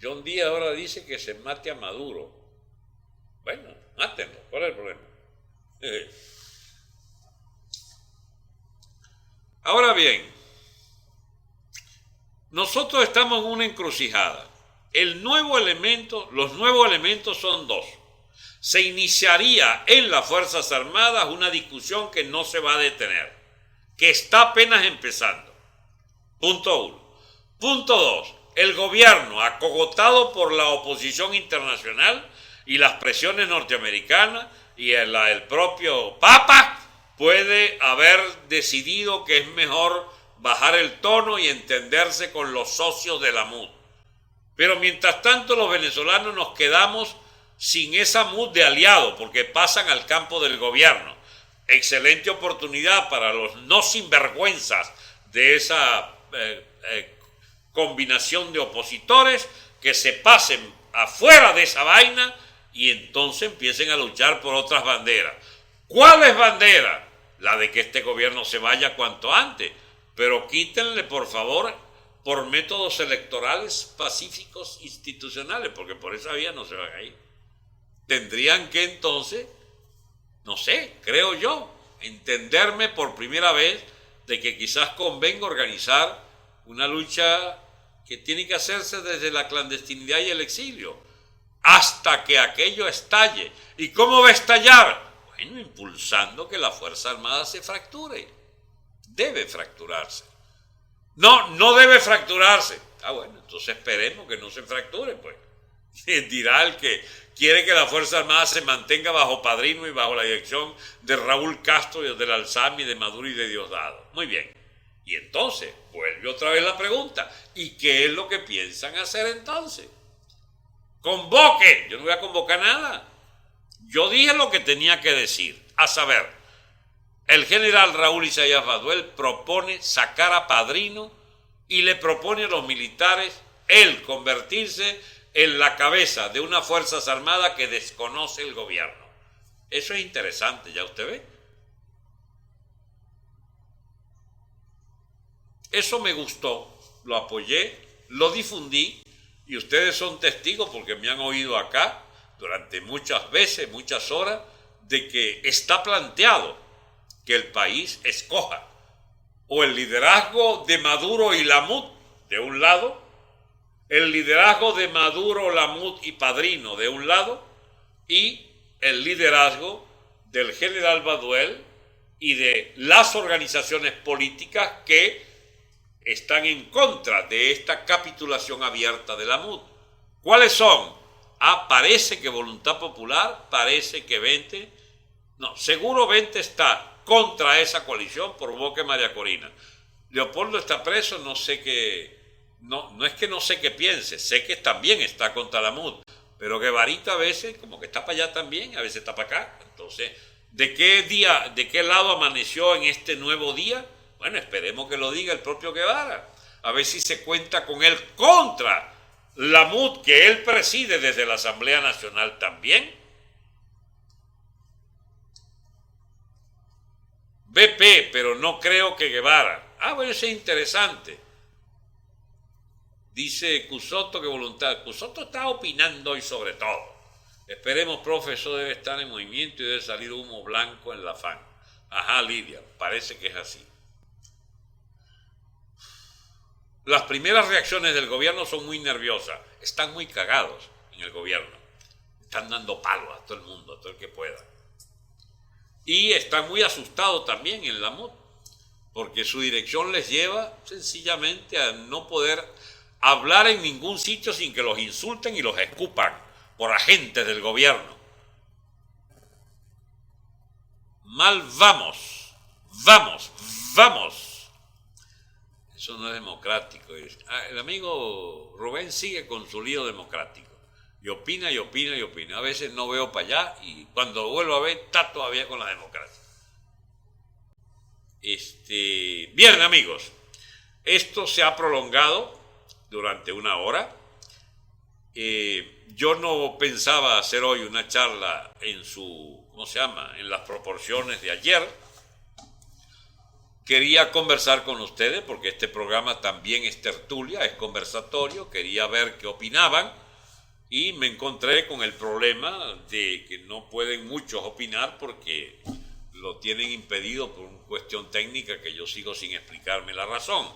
[SPEAKER 1] John Díaz ahora dice que se mate a Maduro. Bueno, mátenlo. ¿Cuál es el problema? Ahora bien, nosotros estamos en una encrucijada. Los nuevos elementos son dos. Se iniciaría en las Fuerzas Armadas una discusión que no se va a detener, que está apenas empezando. Punto 1. Punto 2. El gobierno, acogotado por la oposición internacional y las presiones norteamericanas y el propio Papa, puede haber decidido que es mejor bajar el tono y entenderse con los socios de la MUD. Pero mientras tanto los venezolanos nos quedamos sin esa MUD de aliado porque pasan al campo del gobierno. Excelente oportunidad para los no sinvergüenzas de esa combinación de opositores que se pasen afuera de esa vaina y entonces empiecen a luchar por otras banderas. ¿Cuáles banderas? La de que este gobierno se vaya cuanto antes, pero quítenle por favor por métodos electorales pacíficos institucionales, porque por esa vía no se van a ir. Tendrían que entonces, no sé, creo yo, entenderme por primera vez de que quizás convenga organizar una lucha que tiene que hacerse desde la clandestinidad y el exilio, hasta que aquello estalle. ¿Y cómo va a estallar? Bueno, impulsando que la Fuerza Armada se fracture. Debe fracturarse. No debe fracturarse. Bueno, entonces esperemos que no se fracture, pues. Dirá el que quiere que la Fuerza Armada se mantenga bajo padrino y bajo la dirección de Raúl Castro y del Alzami, de Maduro y de Diosdado. Muy bien. Y entonces, vuelve otra vez la pregunta. ¿Y qué es lo que piensan hacer entonces? Convoquen. Yo no voy a convocar nada. Yo dije lo que tenía que decir. A saber, el general Raúl Isaías Baduel propone sacar a padrino y le propone a los militares él convertirse en la cabeza de unas Fuerzas Armadas que desconoce el gobierno. Eso es interesante, ya usted ve. Eso me gustó, lo apoyé, lo difundí y ustedes son testigos porque me han oído acá durante muchas veces, muchas horas, de que está planteado que el país escoja o el liderazgo de Maduro y Lamut de un lado, el liderazgo de Maduro, Lamut y Padrino de un lado, y el liderazgo del general Baduel y de las organizaciones políticas que están en contra de esta capitulación abierta de Lamut. ¿Cuáles son? Parece que Voluntad Popular, parece que 20, seguro 20 está contra esa coalición por boca de María Corina. Leopoldo está preso, no sé qué, no es que no sé qué piense, sé que también está contra Lamut, pero Guevarita a veces como que está para allá también, a veces está para acá. Entonces, ¿de qué lado amaneció en este nuevo día? Bueno, esperemos que lo diga el propio Guevara, a ver si se cuenta con él contra Lamut, que él preside desde la Asamblea Nacional también. BP, pero no creo que Guevara. Bueno, eso es interesante. Dice Cusoto que voluntad. Cusoto está opinando hoy sobre todo. Esperemos, profe, eso debe estar en movimiento y debe salir humo blanco en la FAN. Ajá, Lidia, parece que es así. Las primeras reacciones del gobierno son muy nerviosas. Están muy cagados en el gobierno. Están dando palo a todo el mundo, a todo el que pueda. Y están muy asustados también en Lamut, porque su dirección les lleva sencillamente a no poder hablar en ningún sitio sin que los insulten y los escupan por agentes del gobierno. Mal vamos. Eso no es democrático. El amigo Rubén sigue con su lío democrático. Y opina. A veces no veo para allá y cuando vuelvo a ver está todavía con la democracia. Bien, amigos. Esto se ha prolongado durante una hora. Yo no pensaba hacer hoy una charla en en las proporciones de ayer. Quería conversar con ustedes porque este programa también es tertulia, es conversatorio. Quería ver qué opinaban y me encontré con el problema de que no pueden muchos opinar porque lo tienen impedido por una cuestión técnica que yo sigo sin explicarme la razón.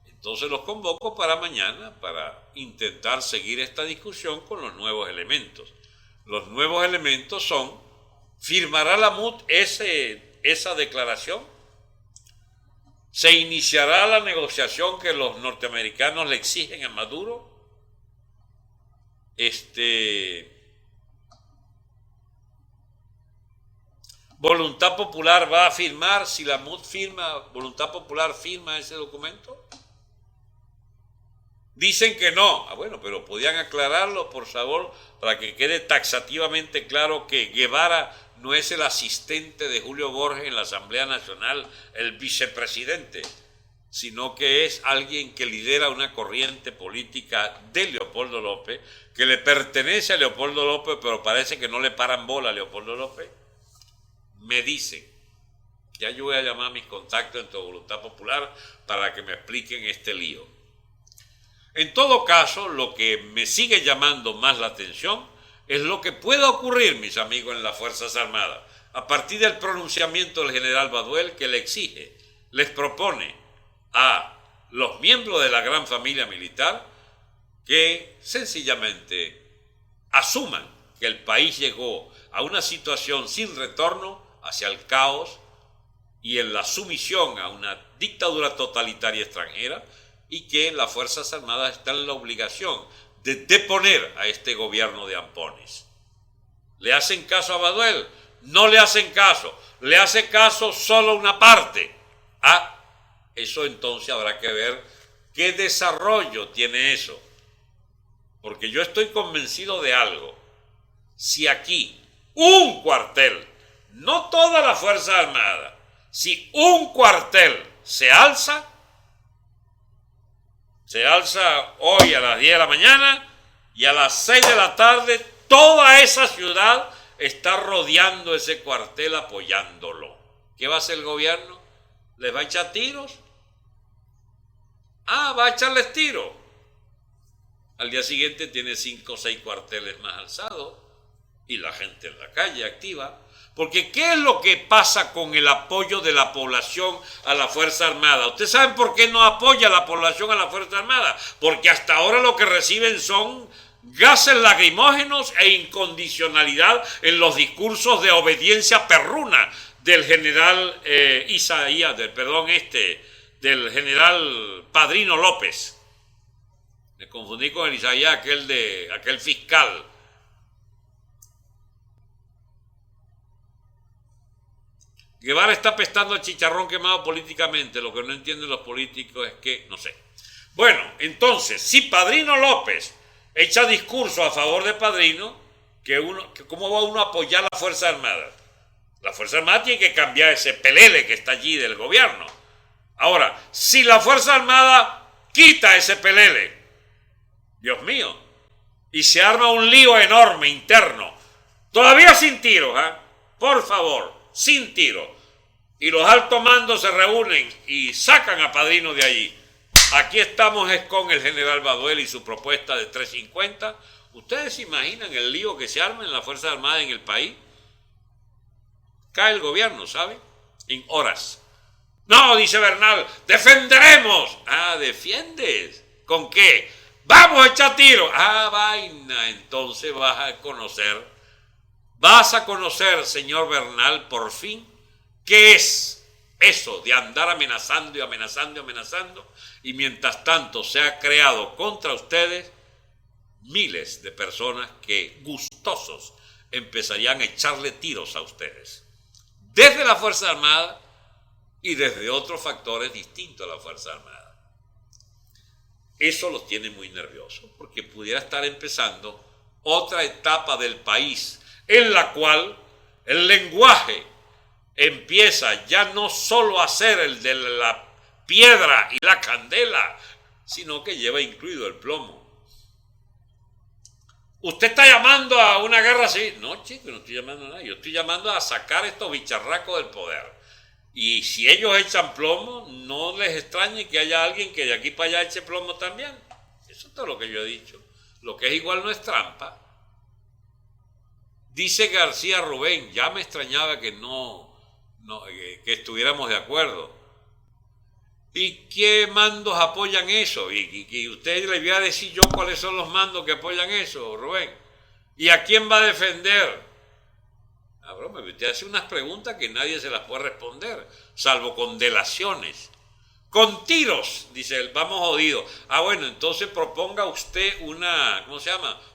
[SPEAKER 1] Entonces los convoco para mañana para intentar seguir esta discusión con los nuevos elementos. Los nuevos elementos son: ¿firmará Lamut esa declaración? ¿Se iniciará la negociación que los norteamericanos le exigen a Maduro? ¿Voluntad Popular va a firmar? Si Lamut firma, ¿Voluntad Popular firma ese documento? Dicen que no. Bueno, pero podían aclararlo, por favor, para que quede taxativamente claro que Guevara no es el asistente de Julio Borges en la Asamblea Nacional, el vicepresidente, sino que es alguien que lidera una corriente política de Leopoldo López, que le pertenece a Leopoldo López, pero parece que no le paran bola a Leopoldo López. Me dicen. Ya yo voy a llamar a mis contactos en Voluntad Popular para que me expliquen este lío. En todo caso, lo que me sigue llamando más la atención es lo que pueda ocurrir, mis amigos, en las Fuerzas Armadas, a partir del pronunciamiento del general Baduel que les propone a los miembros de la gran familia militar que sencillamente asuman que el país llegó a una situación sin retorno hacia el caos y en la sumisión a una dictadura totalitaria extranjera, y que las Fuerzas Armadas están en la obligación de deponer a este gobierno de ampones. ¿Le hacen caso a Baduel? No le hacen caso. Le hace caso solo una parte. Eso entonces habrá que ver qué desarrollo tiene eso. Porque yo estoy convencido de algo. Si aquí un cuartel, no toda la Fuerza Armada, si un cuartel se alza hoy a las 10 de la mañana y a las 6 de la tarde, toda esa ciudad está rodeando ese cuartel apoyándolo. ¿Qué va a hacer el gobierno? ¿Les va a echar tiros? Va a echarles tiros. Al día siguiente tiene 5 o 6 cuarteles más alzados y la gente en la calle activa. Porque ¿qué es lo que pasa con el apoyo de la población a la Fuerza Armada? ¿Ustedes saben por qué no apoya la población a la Fuerza Armada? Porque hasta ahora lo que reciben son gases lacrimógenos e incondicionalidad en los discursos de obediencia perruna del general del general Padrino López. Me confundí con el Isaías, aquel fiscal. Guevara está apestando al chicharrón quemado políticamente. Lo que no entienden los políticos es que, no sé. Bueno, entonces, si Padrino López echa discurso a favor de Padrino, ¿cómo va uno a apoyar a la Fuerza Armada? La Fuerza Armada tiene que cambiar ese pelele que está allí del gobierno. Ahora, si la Fuerza Armada quita ese pelele, Dios mío, y se arma un lío enorme interno, todavía sin tiros, por favor, sin tiros, y los altos mandos se reúnen y sacan a Padrino de allí. Aquí estamos con el general Baduel y su propuesta de 350. ¿Ustedes se imaginan el lío que se arma en la Fuerza Armada en el país? Cae el gobierno, ¿sabe? En horas. No, dice Bernal, defenderemos. ¿Defiendes? ¿Con qué? Vamos a echar tiros. Vaina, entonces vas a conocer, señor Bernal, por fin, qué es eso de andar amenazando y amenazando y amenazando, y mientras tanto se ha creado contra ustedes miles de personas que gustosos empezarían a echarle tiros a ustedes, desde la Fuerza Armada y desde otros factores distintos a la Fuerza Armada. Eso los tiene muy nerviosos, porque pudiera estar empezando otra etapa del país en la cual el lenguaje empieza ya no solo a ser el de la piedra y la candela, sino que lleva incluido el plomo. ¿Usted está llamando a una guerra civil? No, chico, no estoy llamando a nada. Yo estoy llamando a sacar estos bicharracos del poder. Y si ellos echan plomo, no les extrañe que haya alguien que de aquí para allá eche plomo también. Eso es todo lo que yo he dicho. Lo que es igual no es trampa. Dice García Rubén, ya me extrañaba que que estuviéramos de acuerdo. ¿Y qué mandos apoyan eso? Y usted le voy a decir yo cuáles son los mandos que apoyan eso, Rubén. ¿Y a quién va a defender? Broma, usted hace unas preguntas que nadie se las puede responder, salvo con delaciones. Con tiros, dice él, vamos jodidos. Bueno, entonces proponga usted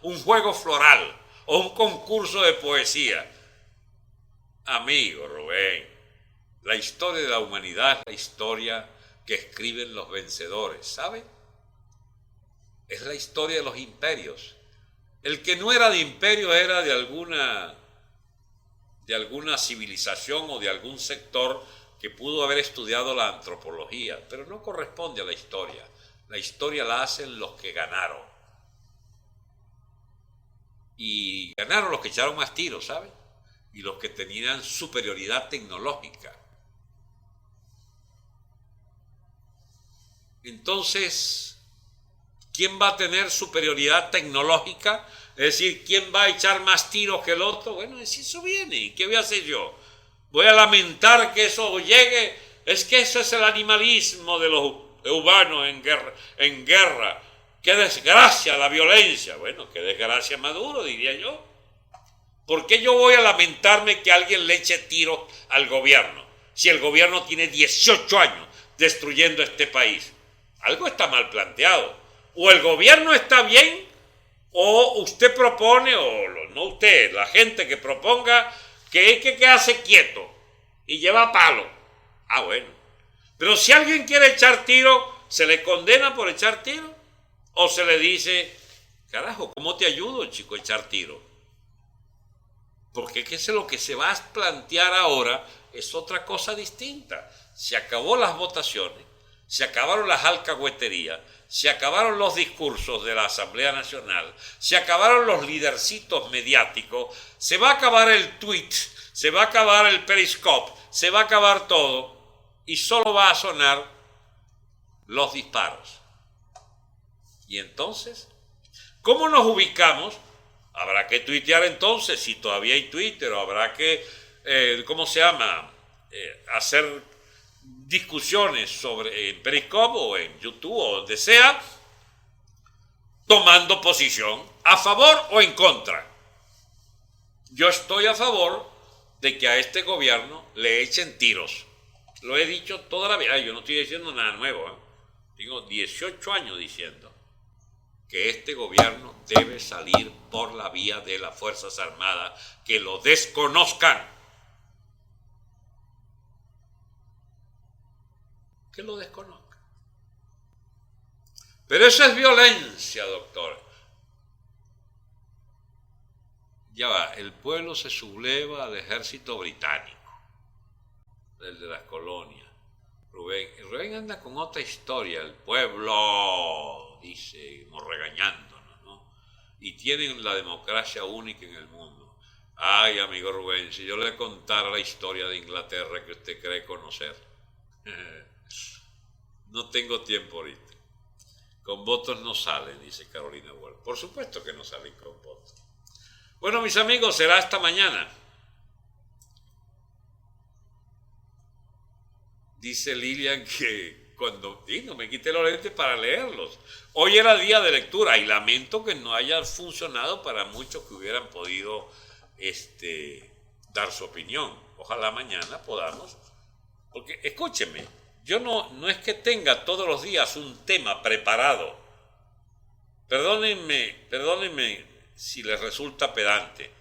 [SPEAKER 1] un juego floral o un concurso de poesía. Amigo Rubén, la historia de la humanidad es la historia que escriben los vencedores, ¿sabe? Es la historia de los imperios. El que no era de imperio era de alguna civilización o de algún sector que pudo haber estudiado la antropología, pero no corresponde a la historia. La historia la hacen los que ganaron. Y ganaron los que echaron más tiros, ¿saben? Y los que tenían superioridad tecnológica. Entonces, ¿quién va a tener superioridad tecnológica? Es decir, ¿quién va a echar más tiros que el otro? Bueno, si eso viene, ¿y qué voy a hacer yo? ¿Voy a lamentar que eso llegue? Es que eso es el animalismo de los humanos en guerra. ¡Qué desgracia la violencia! Bueno, qué desgracia Maduro, diría yo. ¿Por qué yo voy a lamentarme que alguien le eche tiros al gobierno si el gobierno tiene 18 años destruyendo este país? Algo está mal planteado. O el gobierno está bien, o usted propone, o no usted, la gente que proponga, que hay que quedarse quieto y lleva palo. Ah, bueno. Pero si alguien quiere echar tiro, ¿se le condena por echar tiro? ¿O se le dice, carajo, ¿cómo te ayudo, chico, a echar tiro? Porque qué es lo que se va a plantear ahora es otra cosa distinta. Se acabó las votaciones, se acabaron las alcahueterías, se acabaron los discursos de la Asamblea Nacional, se acabaron los lidercitos mediáticos, se va a acabar el tweet, se va a acabar el periscope, se va a acabar todo y solo va a sonar los disparos. Y entonces, ¿cómo nos ubicamos? Habrá que tuitear entonces, si todavía hay Twitter, o habrá que, hacer discusiones sobre en Periscope o en YouTube o donde sea, tomando posición a favor o en contra. Yo estoy a favor de que a este gobierno le echen tiros. Lo he dicho toda la vida, yo no estoy diciendo nada nuevo, ¿eh? Tengo 18 años diciendo que este gobierno debe salir por la vía de las Fuerzas Armadas, que lo desconozcan. Que lo desconozcan. Pero eso es violencia, doctor. Ya va, el pueblo se subleva al ejército británico, el de las colonias. Rubén anda con otra historia, el pueblo, dice, como regañándonos, ¿no? Y tienen la democracia única en el mundo. Ay, amigo Rubén, si yo le contara la historia de Inglaterra que usted cree conocer. No tengo tiempo ahorita. Con votos no salen, dice Carolina Wall. Por supuesto que no salen con votos. Bueno, mis amigos, será hasta mañana. Dice Lilian que no me quité los lentes para leerlos. Hoy era día de lectura y lamento que no haya funcionado para muchos que hubieran podido dar su opinión. Ojalá mañana podamos. Porque, escúcheme, yo no es que tenga todos los días un tema preparado. Perdónenme si les resulta pedante.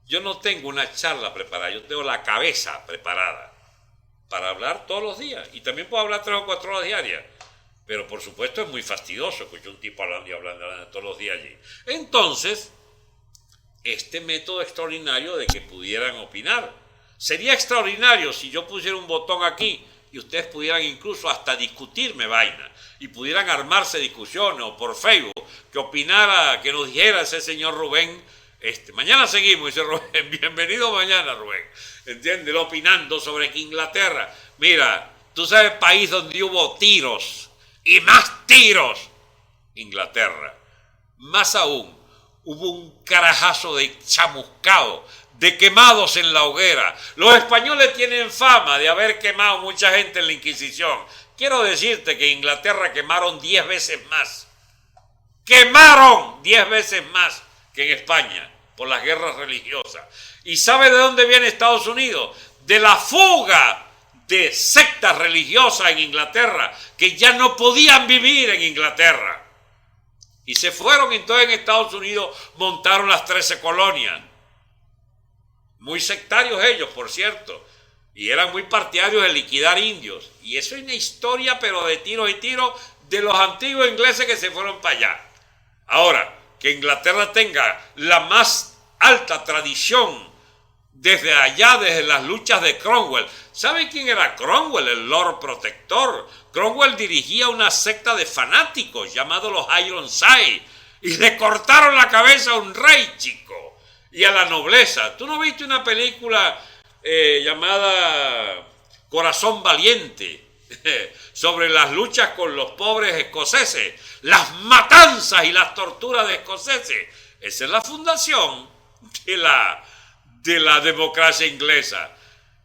[SPEAKER 1] Yo no tengo una charla preparada, yo tengo la cabeza preparada para hablar todos los días. Y también puedo hablar 3 o 4 horas diarias. Pero por supuesto es muy fastidioso escuchar un tipo hablando y hablando todos los días allí. Entonces, este método extraordinario de que pudieran opinar. Sería extraordinario si yo pusiera un botón aquí y ustedes pudieran incluso hasta discutirme vaina y pudieran armarse discusiones o por Facebook, que opinara, que nos dijera ese señor Rubén, mañana seguimos, dice Rubén, bienvenido mañana Rubén, ¿entiendes? Opinando sobre que Inglaterra, mira, tú sabes país donde hubo tiros y más tiros, Inglaterra, más aún, hubo un carajazo de chamuscado, de quemados en la hoguera. Los españoles tienen fama de haber quemado mucha gente en la Inquisición. Quiero decirte que en Inglaterra quemaron 10 veces más. Quemaron 10 veces más que en España por las guerras religiosas. ¿Y sabe de dónde viene Estados Unidos? De la fuga de sectas religiosas en Inglaterra que ya no podían vivir en Inglaterra. Y se fueron entonces en Estados Unidos, montaron las 13 colonias. Muy sectarios ellos, por cierto, y eran muy partidarios de liquidar indios. Y eso es una historia, pero de tiros y tiros, de los antiguos ingleses que se fueron para allá. Ahora, que Inglaterra tenga la más alta tradición desde allá, desde las luchas de Cromwell. ¿Sabe quién era Cromwell? El Lord Protector. Cromwell dirigía una secta de fanáticos llamados los Ironside y le cortaron la cabeza a un rey, chico. Y a la nobleza. ¿Tú no viste una película llamada Corazón Valiente sobre las luchas con los pobres escoceses, las matanzas y las torturas de escoceses? Esa es la fundación de la democracia inglesa.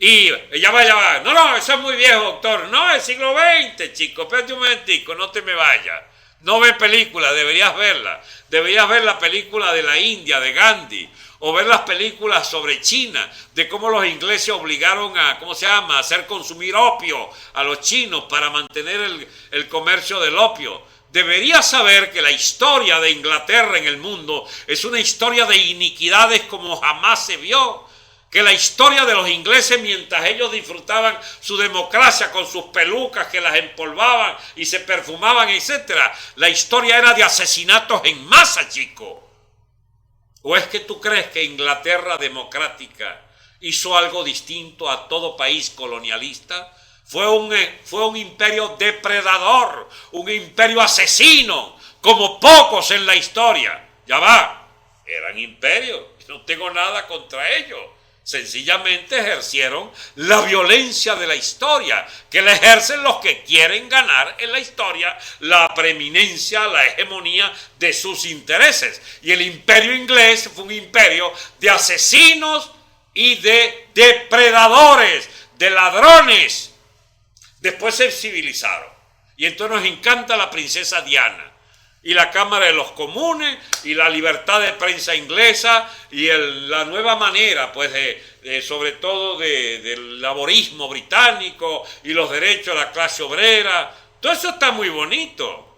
[SPEAKER 1] Y ya va. No, eso es muy viejo, doctor. No, es siglo XX, chico. Espérate un momentico, no te me vayas. No ves películas, deberías verla. Deberías ver la película de la India, de Gandhi. O ver las películas sobre China, de cómo los ingleses obligaron a, a hacer consumir opio a los chinos para mantener el comercio del opio. Deberías saber que la historia de Inglaterra en el mundo es una historia de iniquidades como jamás se vio. Que la historia de los ingleses, mientras ellos disfrutaban su democracia con sus pelucas que las empolvaban y se perfumaban, etc., la historia era de asesinatos en masa, chico. ¿O es que tú crees que Inglaterra democrática hizo algo distinto a todo país colonialista? Fue un imperio depredador, un imperio asesino, como pocos en la historia. Ya va, eran imperios, no tengo nada contra ellos. Sencillamente ejercieron la violencia de la historia, que la ejercen los que quieren ganar en la historia la preeminencia, la hegemonía de sus intereses. Y el imperio inglés fue un imperio de asesinos y de depredadores, de ladrones. Después se civilizaron. Y entonces nos encanta la princesa Diana. Y la Cámara de los Comunes, y la libertad de prensa inglesa, y la nueva manera, pues, sobre todo del laborismo británico, y los derechos de la clase obrera. Todo eso está muy bonito.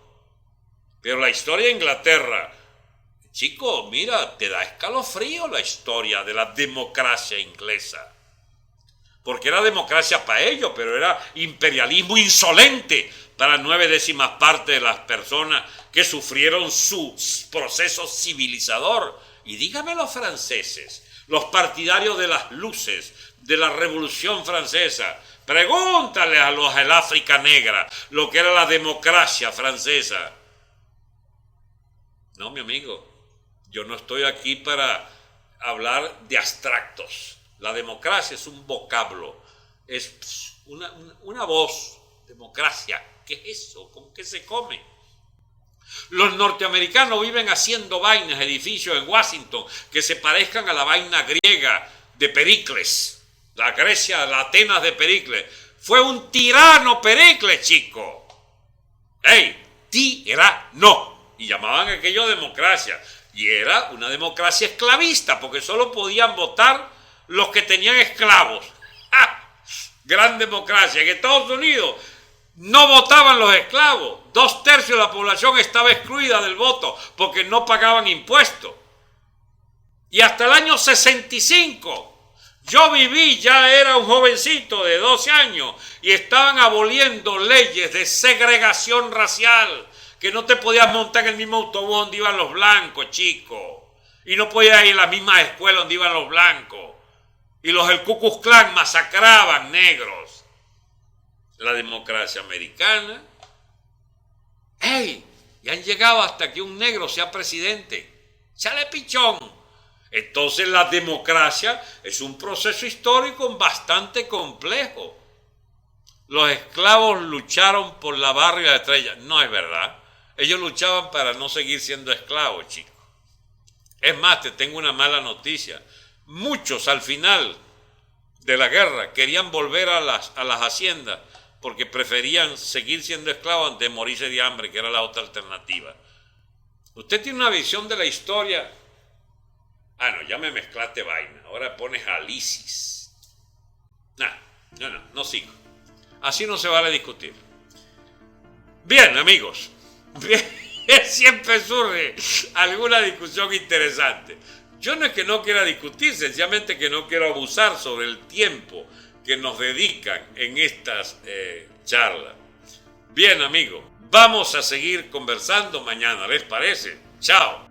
[SPEAKER 1] Pero la historia de Inglaterra, chico, mira, te da escalofrío la historia de la democracia inglesa. Porque era democracia para ellos, pero era imperialismo insolente para 9/10 parte de las personas que sufrieron su proceso civilizador. Y dígame los franceses, los partidarios de las luces, de la Revolución Francesa, pregúntale a los del África Negra lo que era la democracia francesa. No, mi amigo, yo no estoy aquí para hablar de abstractos. La democracia es un vocablo, es una voz. Democracia, ¿qué es eso? ¿Con qué se come? Los norteamericanos viven haciendo vainas, edificios en Washington que se parezcan a la vaina griega de Pericles, la Grecia, la Atenas de Pericles. Fue un tirano Pericles, chico. ¡Ey! Tirano. Y llamaban aquello democracia. Y era una democracia esclavista, porque solo podían votar los que tenían esclavos. ¡Ja! Gran democracia. En Estados Unidos no votaban los esclavos. 2/3 de la población estaba excluida del voto porque no pagaban impuestos. Y hasta el año 65, yo viví, ya era un jovencito de 12 años, y estaban aboliendo leyes de segregación racial, que no te podías montar en el mismo autobús donde iban los blancos, chico, y no podías ir a la misma escuela donde iban los blancos, y los del Ku Klux Klan masacraban negros. La democracia americana. ¡Ey! Y han llegado hasta que un negro sea presidente. ¡Sale pichón! Entonces la democracia es un proceso histórico bastante complejo. Los esclavos lucharon por la barra y la estrella. No es verdad. Ellos luchaban para no seguir siendo esclavos, chicos. Es más, te tengo una mala noticia. Muchos al final de la guerra querían volver a las haciendas porque preferían seguir siendo esclavos antes de morirse de hambre, que era la otra alternativa. Usted tiene una visión de la historia. No, ya me mezclaste vaina. Ahora pones a Lisis. No sigo. Así no se vale discutir. Bien, amigos. Siempre surge alguna discusión interesante. Yo no es que no quiera discutir, sencillamente que no quiero abusar sobre el tiempo que nos dedican en estas charlas. Bien, amigos, vamos a seguir conversando mañana, ¿les parece? Chao.